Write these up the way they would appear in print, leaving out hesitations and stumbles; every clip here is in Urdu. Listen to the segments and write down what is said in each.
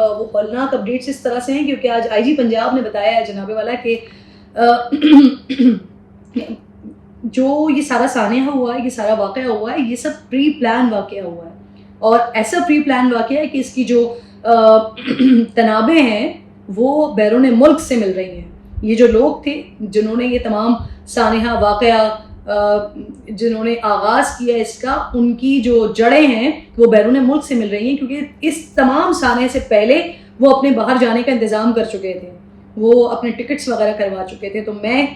وہ ہولناک اپڈیٹس اس طرح سے ہیں کیونکہ آج آئی جی پنجاب نے بتایا ہے جناب والا کہ جو یہ سارا سانحہ ہوا ہے، یہ سارا واقعہ ہوا ہے، یہ سب پری پلان واقعہ ہوا ہے، اور ایسا پری پلان واقعہ ہے کہ اس کی جو تنابیں ہیں وہ بیرون ملک سے مل رہی ہیں. یہ جو لوگ تھے جنہوں نے یہ تمام سانحہ واقعہ جنہوں نے آغاز کیا اس کا، ان کی جو جڑیں ہیں وہ بیرون ملک سے مل رہی ہیں، کیونکہ اس تمام سانحے سے پہلے وہ اپنے باہر جانے کا انتظام کر چکے تھے، وہ اپنے ٹکٹس وغیرہ کروا چکے تھے. تو میں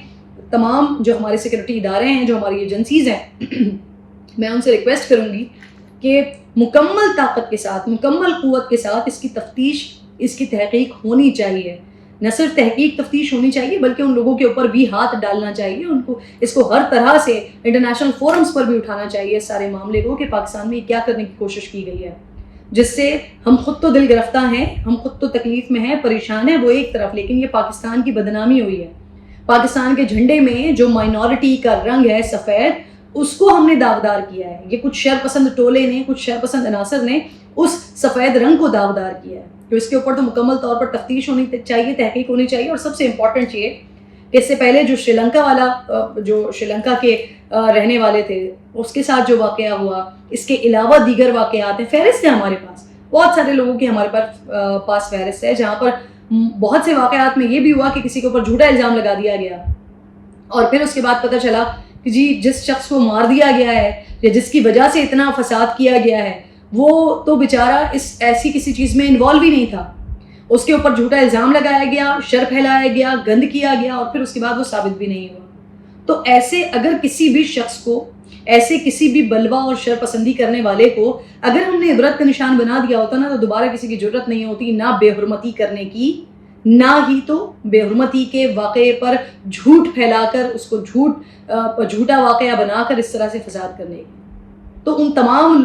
تمام جو ہمارے سیکورٹی ادارے ہیں، جو ہماری ایجنسیز ہیں، میں ان سے ریکویسٹ کروں گی کہ مکمل طاقت کے ساتھ، مکمل قوت کے ساتھ اس کی تفتیش، اس کی تحقیق ہونی چاہیے. نہ صرف تحقیق تفتیش ہونی چاہیے بلکہ ان لوگوں کے اوپر بھی ہاتھ ڈالنا چاہیے، ان کو اس کو ہر طرح سے انٹرنیشنل فورمز پر بھی اٹھانا چاہیے اس سارے معاملے کو کہ پاکستان میں کیا کرنے کی کوشش کی گئی ہے، جس سے ہم خود تو دل گرفتہ ہیں، ہم خود تو تکلیف میں ہیں، پریشان ہیں وہ ایک طرف، لیکن یہ پاکستان کی بدنامی ہوئی ہے. پاکستان کے جھنڈے میں جو مائنورٹی کا رنگ ہے سفید، اس کو ہم نے داغدار کیا ہے. یہ کچھ شر پسند ٹولے نے، کچھ شر پسند عناصر نے اس سفید رنگ کو داغدار کیا ہے. تو اس کے اوپر تو مکمل طور پر تفتیش ہونی چاہیے، تحقیق ہونی چاہیے. اور سب سے امپورٹنٹ یہ کہ اس سے پہلے جو شری لنکا والا، جو شری لنکا کے رہنے والے تھے، اس کے ساتھ جو واقعہ ہوا، اس کے علاوہ دیگر واقعات ہیں، فہرست ہے ہمارے پاس، بہت سارے لوگوں کی ہمارے پاس فہرست ہے، جہاں پر بہت سے واقعات میں یہ بھی ہوا کہ کسی کے اوپر جھوٹا الزام لگا دیا گیا اور پھر اس کے بعد پتہ چلا کہ جی جس شخص کو مار دیا گیا ہے یا جس کی وجہ سے اتنا فساد کیا گیا ہے وہ تو بیچارہ اس ایسی کسی چیز میں انوالو ہی نہیں تھا. اس کے اوپر جھوٹا الزام لگایا گیا، شر پھیلایا گیا، گند کیا گیا اور پھر اس کے بعد وہ ثابت بھی نہیں ہوا. تو ایسے اگر کسی بھی شخص کو، ایسے کسی بھی بلوا اور شر پسندی کرنے والے کو اگر ہم نے عبرت کا نشان بنا دیا ہوتا نا، تو دوبارہ کسی کی جرت نہیں ہوتی نہ بے حرمتی کرنے کی، نہ ہی تو بے حرمتی کے واقعے پر جھوٹ پھیلا کر اس کو جھوٹا واقعہ بنا کر اس طرح سے فساد کرنے کی. تو وہ تمام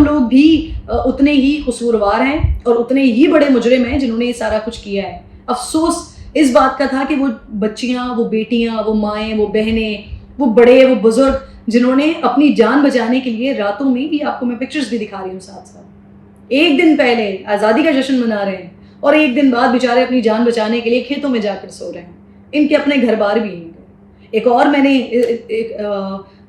لوگ بھی اتنے ہی قصوروار ہیں اور اتنے ہی بڑے مجرم ہیں جنہوں نے یہ سارا کچھ کیا ہے. افسوس اس بات کا تھا کہ وہ بچیاں، وہ بیٹیاں، وہ مائیں، وہ بہنیں، وہ بڑے، وہ بزرگ، جنہوں نے اپنی جان بچانے کے لیے راتوں میں بھی، آپ کو میں پکچرز بھی دکھا رہی ہوں ساتھ ساتھ، ایک دن پہلے آزادی کا جشن منا رہے ہیں اور ایک دن بعد بیچارے اپنی جان بچانے کے لیے کھیتوں میں جا کر سو رہے ہیں. ان کے اپنے گھر بار بھی نہیں گئے. ایک اور میں نے ایک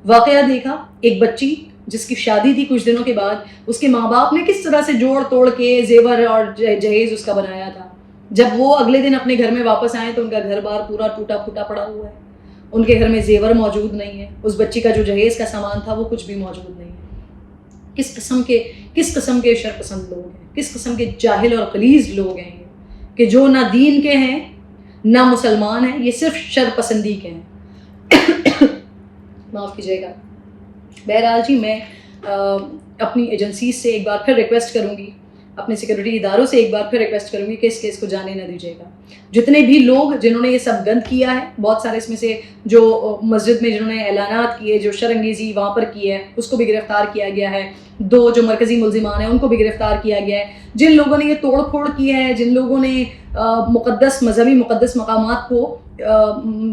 واقعہ دیکھا، ایک بچی جس کی شادی تھی کچھ دنوں کے بعد، اس کے ماں باپ نے کس طرح سے جوڑ توڑ کے زیور اور جہیز اس کا بنایا تھا. جب وہ اگلے دن اپنے گھر میں واپس آئے تو ان کا گھر بار پورا ٹوٹا پھوٹا پڑا ہوا ہے. ان کے گھر میں زیور موجود نہیں ہے، اس بچی کا جو جہیز کا سامان تھا وہ کچھ بھی موجود نہیں ہے. کس قسم کے شر پسند لوگ ہیں، کس قسم کے جاہل اور غلیظ لوگ ہیں یہ، کہ جو نہ دین کے ہیں نہ مسلمان ہیں، یہ صرف شر پسندی کے ہیں. معاف کیجیے گا. بہرحال جی، میں اپنی ایجنسیز سے ایک بار پھر ریکویسٹ کروں گی، اپنے سیکورٹی اداروں سے ایک بار پھر ریکویسٹ کروں گی کہ اس کیس کو جانے نہ دیجیے گا. جتنے بھی لوگ جنہوں نے یہ سب گند کیا ہے، بہت سارے اس میں سے جو مسجد میں جنہوں نے اعلانات کیے، جو شرانگیزی وہاں پر کی ہے، اس کو بھی گرفتار کیا گیا ہے. 2 جو مرکزی ملزمان ہیں ان کو بھی گرفتار کیا گیا ہے. جن لوگوں نے یہ توڑ پھوڑ کی ہے، جن لوگوں نے مذہبی مقدس مقامات کو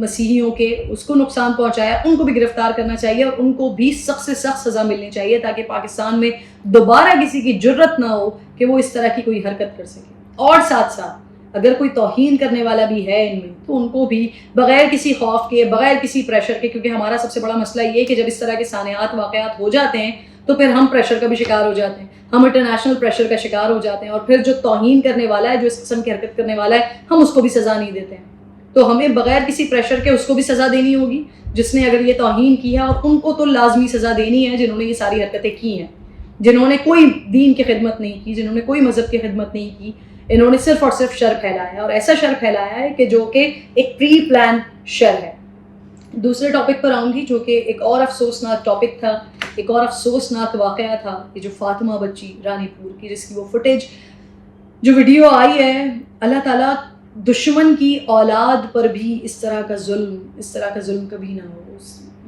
مسیحیوں کے اس کو نقصان پہنچایا، ان کو بھی گرفتار کرنا چاہیے اور ان کو بھی سخت سے سخت سزا ملنی چاہیے تاکہ پاکستان میں دوبارہ کسی کی جرت نہ ہو کہ وہ اس طرح کی کوئی حرکت کر سکے. اور ساتھ ساتھ اگر کوئی توہین کرنے والا بھی ہے ان میں تو ان کو بھی بغیر کسی خوف کے، بغیر کسی پریشر کے، کیونکہ ہمارا سب سے بڑا مسئلہ یہ ہے کہ جب اس طرح کے سانحات واقعات ہو جاتے ہیں تو پھر ہم پریشر کا بھی شکار ہو جاتے ہیں، ہم انٹرنیشنل پریشر کا شکار ہو جاتے ہیں، اور پھر جو توہین کرنے والا ہے، جو اس قسم کی حرکت کرنے والا ہے، ہم اس کو بھی سزا نہیں دیتے ہیں. تو ہمیں بغیر کسی پریشر کے اس کو بھی سزا دینی ہوگی جس نے اگر یہ توہین کیا، اور ان کو تو لازمی سزا دینی ہے جنہوں نے یہ ساری حرکتیں کی ہیں، جنہوں نے کوئی دین کی خدمت نہیں کی، جنہوں نے کوئی مذہب کی خدمت نہیں کی. انہوں نے صرف اور صرف شر پھیلایا ہے، اور ایسا شر پھیلایا ہے کہ جو کہ ایک پری پلان شر ہے. دوسرے ٹاپک پر آؤں گی جو کہ ایک اور افسوسناک ٹاپک تھا، ایک اور افسوسناک واقعہ تھا، یہ جو فاطمہ بچی رانی پور کی، جس کی وہ فوٹیج جو ویڈیو آئی ہے. اللہ تعالیٰ دشمن کی اولاد پر بھی اس طرح کا ظلم کبھی نہ ہو.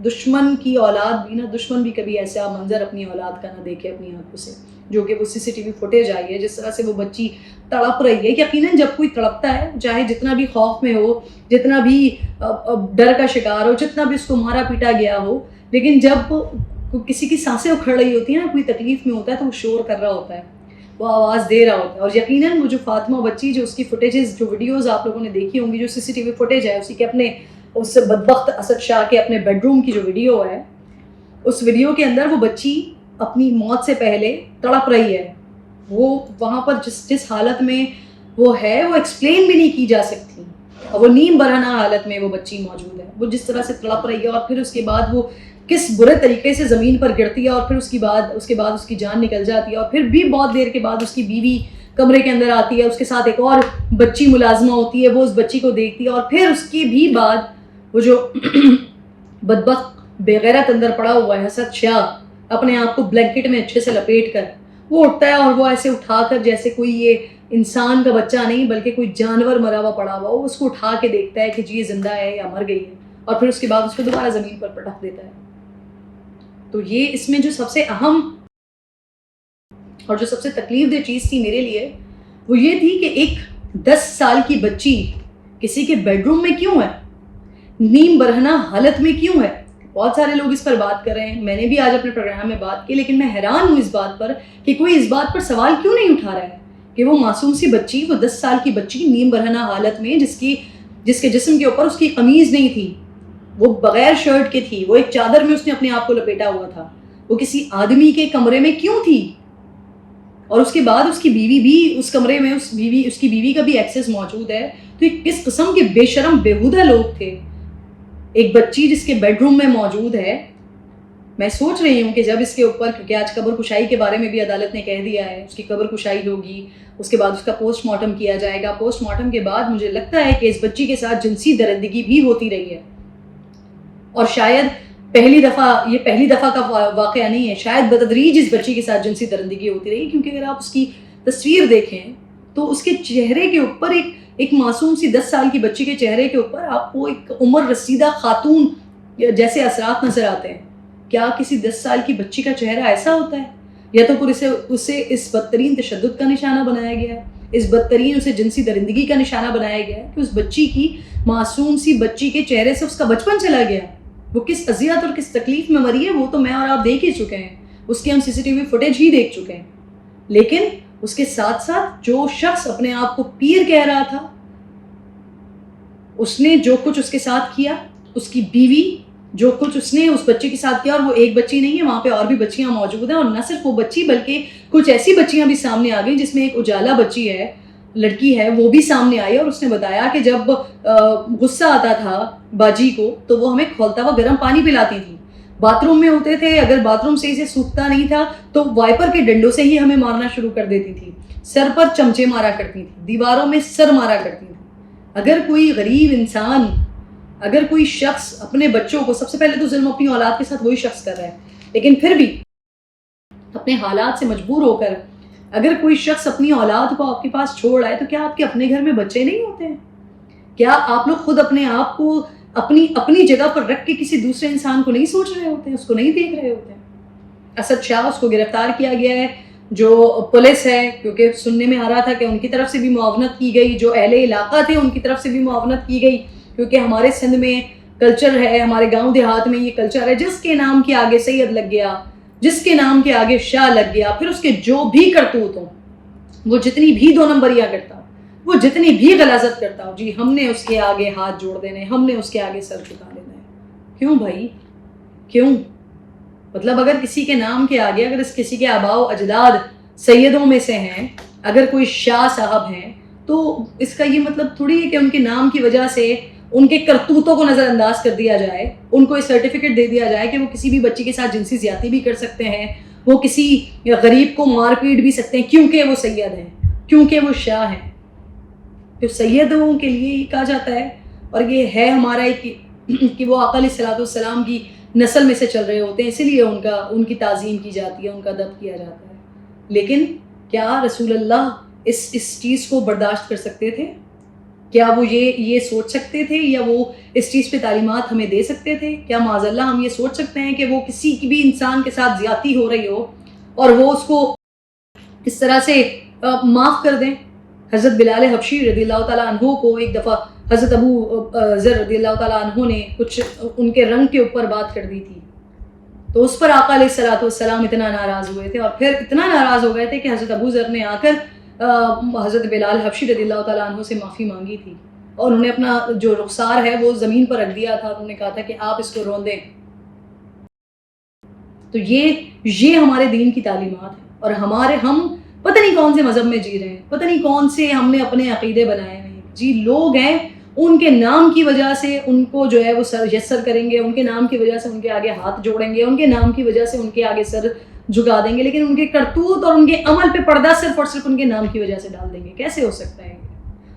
دشمن کی اولاد بھی دشمن بھی کبھی ایسا منظر اپنی اولاد کا نہ دیکھے اپنی آنکھوں سے، جو کہ وہ CCTV فوٹیج آئی ہے، جس طرح سے وہ بچی تڑپ رہی ہے. یقیناً جب کوئی تڑپتا ہے، چاہے جتنا بھی خوف میں ہو، جتنا بھی ڈر کا شکار ہو، جتنا بھی اس کو مارا پیٹا گیا ہو، لیکن جب کسی کی سانسیں اکھڑ رہی ہوتی ہیں نا، کوئی تکلیف میں ہوتا ہے تو وہ شور کر رہا ہوتا ہے. وہ آواز دے رہا ہوتا ہے. اور یقیناً وہ جو فاطمہ بچی جو اس کی فوٹیجز جو ویڈیوز آپ لوگوں نے دیکھی ہوں گی, جو CCTV فوٹیج ہے اسی کے اپنے اس بدبخت اسد شاہ کے اپنے بیڈ روم کی جو ویڈیو ہے, اس ویڈیو کے اندر وہ بچی اپنی موت سے پہلے تڑپ رہی ہے. وہ وہاں پر جس حالت میں وہ ہے وہ ایکسپلین بھی نہیں کی جا سکتی, اور وہ نیم برہنہ حالت میں وہ بچی موجود ہے. وہ جس طرح سے تڑپ رہی ہے, اور پھر اس کے بعد وہ کس برے طریقے سے زمین پر گرتی ہے, اور پھر اس کے بعد اس کی جان نکل جاتی ہے. اور پھر بھی بہت دیر کے بعد اس کی بیوی کمرے کے اندر آتی ہے, اس کے ساتھ ایک اور بچی ملازمہ ہوتی ہے, وہ اس بچی کو دیکھتی ہے. اور پھر اس کے بھی بعد وہ جو بدبخت بے غیرت اندر پڑا ہوا ہے اسد شاہ, اپنے آپ کو بلینکٹ میں اچھے سے لپیٹ کر وہ اٹھتا ہے, اور وہ ایسے اٹھا کر جیسے کوئی یہ انسان کا بچہ نہیں بلکہ کوئی جانور مرا ہوا پڑا ہوا, وہ اس کو اٹھا کے دیکھتا ہے کہ جی یہ زندہ ہے یا مر گئی ہے, اور پھر اس کے بعد اس کو دوبارہ زمین پر پٹک دیتا ہے. تو یہ اس میں جو سب سے اہم اور جو سب سے تکلیف دہ چیز تھی میرے لیے وہ یہ تھی کہ ایک 10 سال کی بچی کسی کے بیڈ روم میں کیوں ہے, نیم برہنہ حالت میں کیوں ہے. بہت سارے لوگ اس پر بات کر رہے ہیں, میں نے بھی آج اپنے پروگرام میں بات کی, لیکن میں حیران ہوں اس بات پر کہ کوئی اس بات پر سوال کیوں نہیں اٹھا رہا ہے کہ وہ معصوم سی بچی, وہ 10 سال کی بچی نیم برہنہ حالت میں جس کے جسم کے اوپر اس کی قمیض نہیں تھی, وہ بغیر شرٹ کے تھی, وہ ایک چادر میں اس نے اپنے آپ کو لپیٹا ہوا تھا, وہ کسی آدمی کے کمرے میں کیوں تھی. اور اس کے بعد اس کی بیوی بھی اس کمرے میں, اس کی بیوی کا بھی ایکسیس موجود ہے. تو یہ کس قسم کے بے شرم بیہودہ لوگ تھے. ایک بچی جس کے بیڈ روم میں موجود ہے, میں سوچ رہی ہوں کہ جب اس کے اوپر, کیونکہ آج قبر کشائی کے بارے میں بھی عدالت نے کہہ دیا ہے, اس کی قبر کشائی ہوگی, اس کے بعد اس کا پوسٹ مارٹم کیا جائے گا. پوسٹ مارٹم کے بعد مجھے لگتا ہے کہ اس بچی کے ساتھ جنسی درندگی بھی ہوتی رہی ہے, اور شاید پہلی دفعہ کا واقعہ نہیں ہے, شاید بتدریج اس بچی کے ساتھ جنسی درندگی ہوتی رہی. کیونکہ اگر آپ اس کی تصویر دیکھیں تو اس کے چہرے کے اوپر ایک معصوم سی 10 سال کی بچی کے چہرے کے اوپر آپ کو ایک عمر رسیدہ خاتون جیسے اثرات نظر آتے ہیں. کیا کسی 10 سال کی بچی کا چہرہ ایسا ہوتا ہے؟ یا تو پھر اسے اس بدترین تشدد کا نشانہ بنایا گیا ہے, اس بدترین اسے جنسی درندگی کا نشانہ بنایا گیا ہے کہ اس بچی کی, معصوم سی بچی کے چہرے سے اس کا بچپن چلا گیا. وہ کس اذیت اور کس تکلیف میں مری ہے وہ تو میں اور آپ دیکھ ہی چکے ہیں, اس کی ہم CCTV فوٹیج ہی دیکھ چکے ہیں. لیکن اس کے ساتھ ساتھ جو شخص اپنے آپ کو پیر کہہ رہا تھا, اس نے جو کچھ اس کے ساتھ کیا, اس کی بیوی جو کچھ اس نے اس بچی کے ساتھ کیا, اور وہ ایک بچی نہیں ہے, وہاں پہ اور بھی بچیاں موجود ہیں. اور نہ صرف وہ بچی بلکہ کچھ ایسی بچیاں بھی سامنے آ گئیں, جس میں ایک اجالا بچی ہے, لڑکی ہے, وہ بھی سامنے آئی, اور اس نے بتایا کہ جب غصہ آتا تھا باجی کو تو وہ ہمیں کھولتا ہوا گرم پانی پلاتی تھی. باتھ روم میں ہوتے تھے, اگر باتھ روم صحیح سے سوکھتا نہیں تھا تو وائپر کے ڈنڈوں سے ہی ہمیں مارنا شروع کر دیتی تھی, سر پر چمچے مارا کرتی تھی, دیواروں میں سر مارا کرتی تھی. اگر کوئی غریب انسان, اگر کوئی شخص اپنے بچوں کو, سب سے پہلے تو ظلم اپنی اولاد کے ساتھ وہی شخص کر رہا ہے, لیکن پھر بھی اپنے حالات سے مجبور ہو کر اگر کوئی شخص اپنی اولاد کو آپ کے پاس چھوڑ آئے, تو کیا آپ کے اپنے گھر میں بچے نہیں ہوتے ہیں؟ کیا آپ لوگ خود اپنے آپ کو اپنی جگہ پر رکھ کے کسی دوسرے انسان کو نہیں سوچ رہے ہوتے ہیں, اس کو نہیں دیکھ رہے ہوتے ہیں؟ اسد شاہ, اس کو گرفتار کیا گیا ہے, جو پولیس ہے, کیونکہ سننے میں آ رہا تھا کہ ان کی طرف سے بھی معاونت کی گئی, جو اہل علاقہ تھے ان کی طرف سے بھی معاونت کی گئی, کیونکہ ہمارے سندھ میں کلچر ہے, ہمارے گاؤں دیہات میں یہ کلچر ہے, جس کے نام کے آگے سید لگ گیا, جس کے نام کے آگے شاہ لگ گیا, پھر اس کے جو بھی کرتوت ہوں, وہ جتنی بھی 2 نمبریاں کرتا ہو, وہ جتنی بھی غلاظت کرتا ہو, جی ہم نے اس کے آگے ہاتھ جوڑ دینے, ہم نے اس کے آگے سر جھکا دینا ہے. کیوں بھائی, کیوں؟ مطلب اگر کسی کے نام کے آگے, اگر کسی کے آباء و اجداد سیدوں میں سے ہیں, اگر کوئی شاہ صاحب ہیں, تو اس کا یہ مطلب تھوڑی ہے کہ ان کے نام کی وجہ سے ان کے کرتوتوں کو نظر انداز کر دیا جائے, ان کو یہ سرٹیفکیٹ دے دیا جائے کہ وہ کسی بھی بچی کے ساتھ جنسی زیادتی بھی کر سکتے ہیں, وہ کسی غریب کو مار پیٹ بھی سکتے ہیں, کیونکہ وہ سید ہیں, کیونکہ وہ شاہ ہیں. تو سیدوں کے لیے یہ کہا جاتا ہے, اور یہ ہے ہمارا کہ وہ آقا علیہ الصلوۃ والسلام کی نسل میں سے چل رہے ہوتے ہیں, اسی لیے ان کی تعظیم کی جاتی ہے, ان کا ادب کیا جاتا ہے. لیکن کیا رسول اللہ اس چیز کو برداشت کر سکتے تھے؟ کیا وہ یہ سوچ سکتے تھے, یا وہ اس چیز پہ تعلیمات ہمیں دے سکتے تھے؟ کیا معاذ اللہ ہم یہ سوچ سکتے ہیں کہ وہ کسی کی بھی انسان کے ساتھ زیادتی ہو رہی ہو اور وہ اس کو اس طرح سے معاف کر دیں؟ حضرت بلال حبشی رضی اللہ تعالیٰ عنہ کو ایک دفعہ حضرت ابو ذر رضی اللہ تعالیٰ عنہ نے کچھ ان کے رنگ کے اوپر بات کر دی تھی, تو اس پر آقا علیہ الصلوۃ والسلام اتنا ناراض ہوئے تھے، اور پھر اتنا ناراض ہو گئے تھے کہ حضرت ابو ذر نے آ کر حضرت بلال حبشی رضی اللہ تعالیٰ عنہ سے معافی مانگی تھی، اور انہوں نے اپنا جو رخسار ہے وہ زمین پر رکھ دیا تھا، انہوں نے کہا تھا کہ آپ اس کو رون دیں. تو یہ ہمارے دین کی تعلیمات ہیں، اور ہم پتہ نہیں کون سے مذہب میں جی رہے ہیں، پتہ نہیں کون سے ہم نے اپنے عقیدے بنائے ہوئے ہیں. جی لوگ ہیں، ان کے نام کی وجہ سے ان کو جو ہے وہ سر یسر کریں گے، ان کے نام کی وجہ سے ان کے آگے ہاتھ جوڑیں گے، ان کے نام کی وجہ سے ان کے آگے سر جھکا دیں گے، لیکن ان کے کرتوت اور ان کے عمل پہ پردہ صرف اور صرف ان کے نام کی وجہ سے ڈال دیں گے. کیسے ہو سکتا ہے؟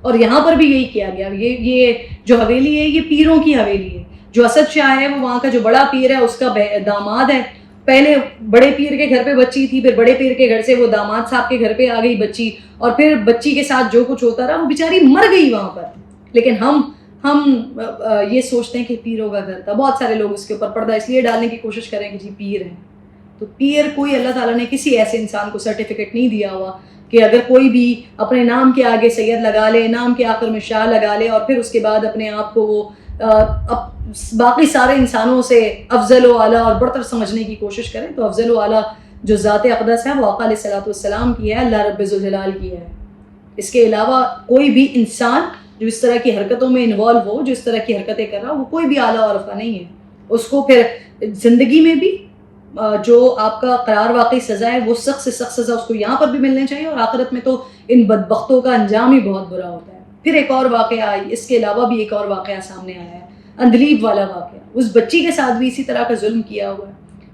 اور یہاں پر بھی یہی کیا گیا. یہ جو حویلی ہے یہ پیروں کی حویلی ہے. جو اسد شاہ ہے وہ وہاں کا جو بڑا پیر ہے اس کا داماد ہے. پہلے بڑے پیر کے گھر پہ بچی تھی، پھر بڑے پیر کے گھر سے وہ داماد صاحب کے گھر پہ آ گئی بچی، اور پھر بچی کے ساتھ جو کچھ ہوتا رہا وہ بیچاری مر گئی وہاں پر. لیکن ہم یہ سوچتے ہیں کہ پیروں کا گھر تھا. بہت سارے لوگ اس کے اوپر پردہ اس لیے ڈالنے کی کوشش کریں کہ جی پیر ہیں. تو پیر کوئی اللہ تعالیٰ نے کسی ایسے انسان کو سرٹیفکیٹ نہیں دیا ہوا کہ اگر کوئی بھی اپنے نام کے آگے سید لگا لے، نام کے آخر میں شاہ لگا لے، اور پھر اس کے بعد اپنے آپ کو وہ باقی سارے انسانوں سے افضل و اعلیٰ اور برتر سمجھنے کی کوشش کریں. تو افضل و اعلیٰ جو ذات اقدس ہے وہ آقا علیہ الصلوۃ والسلام کی ہے، اللہ رب ذوالجلال کی ہے. اس کے علاوہ کوئی بھی انسان جو اس طرح کی حرکتوں میں انوالو ہو، جو اس طرح کی حرکتیں کر رہا وہ کوئی بھی اعلیٰ اور رفیع نہیں ہے. اس کو پھر زندگی میں بھی جو آپ کا قرار واقعی سزا ہے وہ سخت سے سخت سزا اس کو یہاں پر بھی ملنا چاہیے، اور آخرت میں تو ان بدبختوں کا انجام ہی بہت برا ہوتا ہے. پھر ایک اور واقعہ آئی، اس کے علاوہ بھی ایک اور واقعہ سامنے آیا ہے، اندلیب والا واقعہ. اس بچی کے ساتھ بھی اسی طرح کا ظلم کیا ہوا ہے،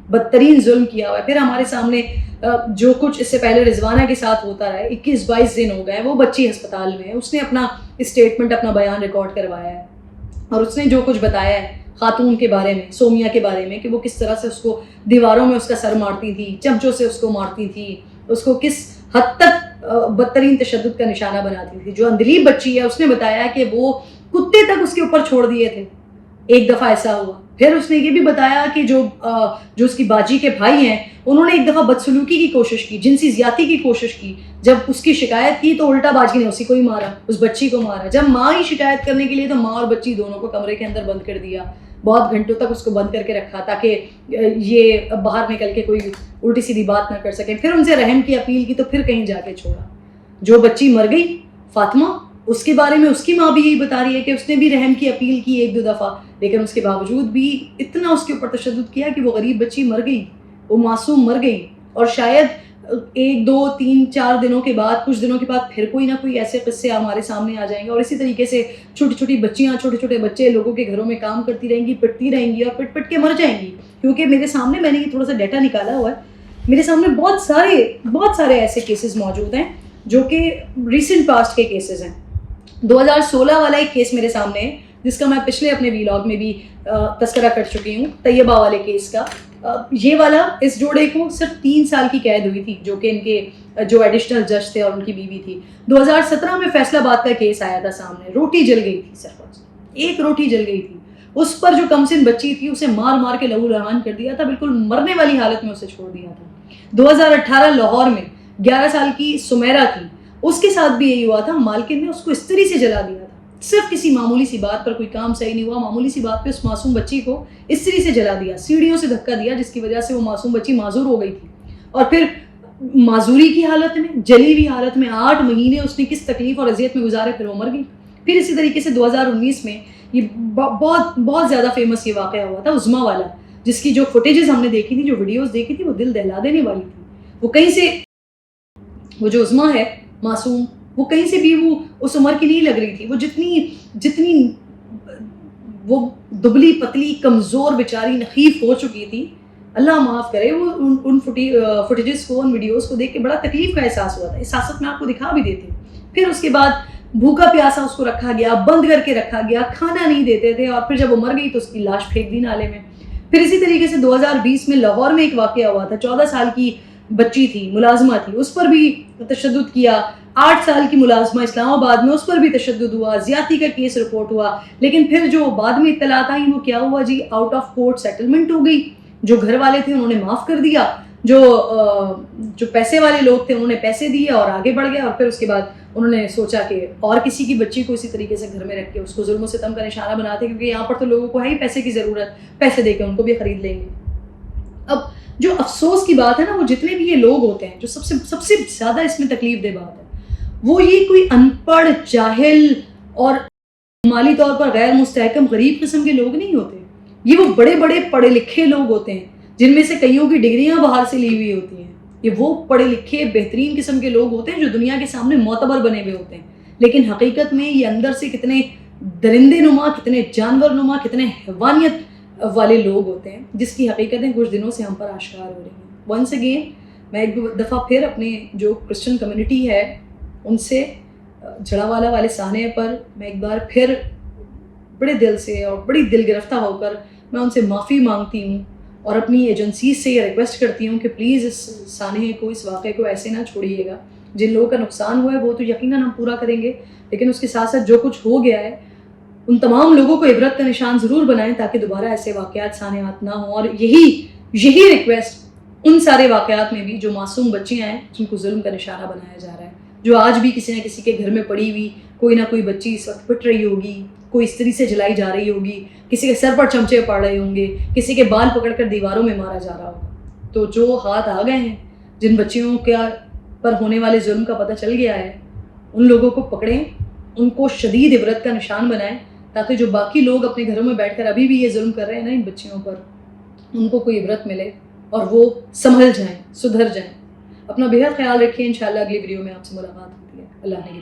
بدترین ظلم کیا ہوا ہے. پھر ہمارے سامنے جو کچھ اس سے پہلے رضوانہ کے ساتھ ہوتا رہا ہے، 21-22 دن ہو گئے وہ بچی ہسپتال میں ہے. اس نے اپنا اسٹیٹمنٹ، اپنا بیان ریکارڈ کروایا ہے، اور اس نے جو کچھ بتایا ہے خاتون کے بارے میں، سومیا کے بارے میں، کہ وہ کس طرح سے اس کو دیواروں میں اس کا سر مارتی تھی، چمچوں سے اس کو مارتی تھی، اس کو کس حد تک بدترین تشدد کا نشانہ بناتی تھی. جو اندلیب بچی ہے اس نے بتایا کہ وہ کتے تک اس کے اوپر چھوڑ دیے تھے. ایک دفعہ ایسا ہوا. پھر اس نے یہ بھی بتایا کہ جو اس کی باجی کے بھائی ہیں انہوں نے ایک دفعہ بدسلوکی کی کوشش کی، جنسی زیادتی کی کوشش کی. جب اس کی شکایت کی تو الٹا باجی نے اسی کو ہی مارا، اس بچی کو مارا. جب ماں ہی شکایت کرنے کے لیے تو ماں اور بچی دونوں کو کمرے کے اندر بند کر دیا، بہت گھنٹوں تک اس کو بند کر کے رکھا تاکہ یہ باہر نکل کے کوئی الٹی سیدھی بات نہ کر سکیں. پھر ان سے رحم کی اپیل کی تو پھر کہیں جا کے چھوڑا. جو بچی مر گئی فاطمہ، اس کے بارے میں اس کی ماں بھی یہی بتا رہی ہے کہ اس نے بھی رحم کی اپیل کی 1-2 دفعہ، لیکن اس کے باوجود بھی اتنا اس کے اوپر تشدد کیا کہ وہ غریب بچی مر گئی، وہ معصوم مر گئی. اور شاید 1-2-3-4 دنوں کے بعد، کچھ دنوں کے بعد پھر کوئی نہ کوئی ایسے قصے ہمارے سامنے آ جائیں گے، اور اسی طریقے سے چھوٹی چھوٹی بچیاں، چھوٹے چھوٹے بچے لوگوں کے گھروں میں کام کرتی رہیں گی، پٹتی رہیں گی، اور پٹ کے مر جائیں گی. کیونکہ میرے سامنے، میں نے یہ تھوڑا سا ڈیٹا نکالا ہوا ہے، میرے سامنے بہت سارے ایسے کیسز موجود ہیں جو کہ ریسنٹ پاسٹ کے کیسز ہیں. 2016 والا ایک کیس میرے سامنے ہے جس کا میں پچھلے اپنے ویلاگ میں بھی تذکرہ کر چکی ہوں، طیبہ والے کیس کا. یہ والا، اس جوڑے کو صرف 3 سال کی قید ہوئی تھی، جو کہ ان کے جو ایڈیشنل جج تھے اور ان کی بیوی تھی. 2017 میں فیصل آباد کا کیس آیا تھا سامنے. روٹی جل گئی تھی، صرف ایک روٹی جل گئی تھی. اس پر جو کمسن بچی تھی اسے مار کے لہو لہان کر دیا تھا، بالکل مرنے والی حالت میں اسے چھوڑ دیا تھا. 2018 لاہور میں 11 سال کی سمیرہ تھی، اس کے ساتھ بھی یہی ہوا تھا. مالکن نے اس کو استری سے جلا دیا تھا، صرف کسی معمولی سی بات پر، کوئی کام صحیح نہیں ہوا، معمولی سی بات پہ اس معصوم بچی کو استری سے جلا دیا، سیڑھیوں سے دھکا دیا، جس کی وجہ سے وہ معصوم بچی معذور ہو گئی تھی. اور پھر معذوری کی حالت میں، جلی ہوئی حالت میں 8 مہینے اس نے کس تکلیف اور اذیت میں گزارے، پھر وہ مر گئی. پھر اسی طریقے سے 2019 میں یہ بہت زیادہ فیمس یہ واقعہ ہوا تھا، عظمیٰ والا، جس کی جو فوٹیجز ہم نے دیکھی تھی، جو ویڈیوز دیکھی تھی، وہ دل دہلا دینے والی تھی. وہ کہیں سے، وہ جو عظمیٰ ہے معصوم، وہ کہیں سے بھی وہ اس عمر کی نہیں لگ رہی تھی. وہ جتنی وہ دبلی پتلی کمزور بیچاری نحیف ہو چکی تھی، اللہ معاف کرے. وہ ان فوٹیجز کو، ان ویڈیوز کو دیکھ کے بڑا تکلیف کا احساس ہوا تھا. احساسات میں آپ کو دکھا بھی دیتی. پھر اس کے بعد بھوکا پیاسا اس کو رکھا گیا، بند کر کے رکھا گیا، کھانا نہیں دیتے تھے، اور پھر جب وہ مر گئی تو اس کی لاش پھینک دی نالے میں. پھر اسی طریقے سے 2020 میں لاہور میں ایک واقعہ ہوا تھا. 14 سال کی بچی تھی، ملازمہ تھی، اس پر بھی تشدد کیا. 8 سال کی ملازمہ اسلام آباد میں، اس پر بھی تشدد ہوا، زیادتی کا کیس رپورٹ ہوا. لیکن پھر جو بعد میں اطلاعات آئیں وہ کیا ہوا جی، آؤٹ آف کورٹ سیٹلمنٹ ہو گئی. جو گھر والے تھے انہوں نے معاف کر دیا، جو پیسے والے لوگ تھے انہوں نے پیسے دیے اور آگے بڑھ گیا. اور پھر اس کے بعد انہوں نے سوچا کہ اور کسی کی بچی کو اسی طریقے سے گھر میں رکھ کے اس کو ظلم و ستم کا نشانہ بناتے، کیونکہ یہاں پر تو لوگوں کو ہے ہی پیسے کی ضرورت، پیسے دے کے ان کو بھی خرید لیں گے. اب جو افسوس کی بات ہے نا، وہ جتنے بھی یہ لوگ ہوتے ہیں جو سب سے زیادہ اس میں تکلیف دہ بات ہے، وہ یہ کوئی ان پڑھ، جاہل اور مالی طور پر غیر مستحکم غریب قسم کے لوگ نہیں ہوتے. یہ وہ بڑے بڑے پڑھے لکھے لوگ ہوتے ہیں جن میں سے کئیوں کی ڈگریاں باہر سے لی ہوئی ہوتی ہیں. یہ وہ پڑھے لکھے بہترین قسم کے لوگ ہوتے ہیں جو دنیا کے سامنے معتبر بنے ہوئے ہوتے ہیں، لیکن حقیقت میں یہ اندر سے کتنے درندے نما، کتنے جانور نما، کتنے حیوانیت والے لوگ ہوتے ہیں، جس کی حقیقتیں کچھ دنوں سے ہم پر آشکار ہو رہی ہیں. ونس اگین میں ایک دفعہ پھر اپنے جو کرسچن کمیونٹی ہے ان سے جڑاوالا والے سانحے پر میں ایک بار پھر بڑے دل سے اور بڑی دل گرفتہ ہو کر میں ان سے معافی مانگتی ہوں اور اپنی ایجنسیز سے یہ ریکویسٹ کرتی ہوں کہ پلیز اس سانحے کو، اس واقعے کو ایسے نہ چھوڑیے گا. جن لوگوں کا نقصان ہوا ہے وہ تو یقیناً ہم پورا کریں گے، لیکن اس کے ساتھ ساتھ جو کچھ ہو گیا ہے ان تمام لوگوں کو عبرت کا نشان ضرور بنائیں تاکہ دوبارہ ایسے واقعات سانحات نہ ہوں. اور یہی ریکویسٹ ان سارے واقعات میں بھی جو معصوم بچیاں ہیں جن کو ظلم کا نشانہ بنایا جا رہا ہے، جو آج بھی کسی نہ کسی کے گھر میں پڑی ہوئی کوئی نہ کوئی بچی اس وقت پٹ رہی ہوگی، کوئی استری سے جلائی جا رہی ہوگی، کسی کے سر پر چمچے پڑ رہے ہوں گے، کسی کے بال پکڑ کر دیواروں میں مارا جا رہا ہوگا. تو جو ہاتھ آ گئے ہیں، جن بچیوں پر ہونے والے ظلم کا پتہ چل گیا ہے، ان لوگوں کو پکڑیں، ان کو شدید عبرت کا نشان بنائیں تاکہ جو باقی لوگ اپنے گھروں میں بیٹھ کر ابھی بھی یہ ظلم کر رہے ہیں نا ان بچیوں پر، ان کو کوئی عبرت ملے اور وہ سنبھل جائیں، سدھر جائیں. اپنا بہت خیال رکھیے. انشاءاللہ اگلی ویڈیو میں آپ سے ملاقات ہوتی ہے. اللہ نے